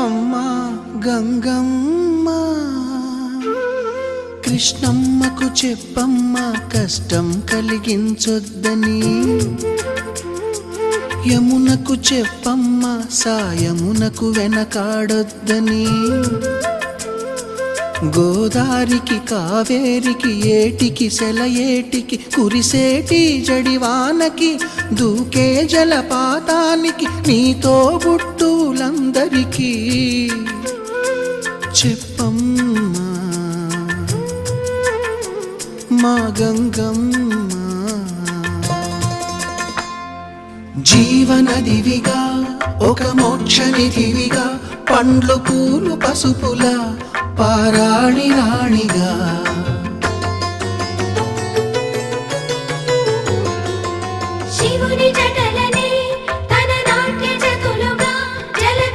అమ్మా గంగమ్మ కృష్ణమ్మకు చెప్పమ్మా కష్టం కలిగించొద్దని యమునకు చెప్పమ్మా సాయమునకు వెనకాడొద్దని గోదారికి కావేరికి ఏటికి సెలయేటికి కురిసేటి జడివానకి దూకే జలపాతానికి నీతో బుట్టులందరికీ చెప్పమ్మా మా గంగమ్మ జీవనదివిగా ఒక మోక్షనిధివిగా పండ్లు పూలు పసుపుల పారాణి రాణిగా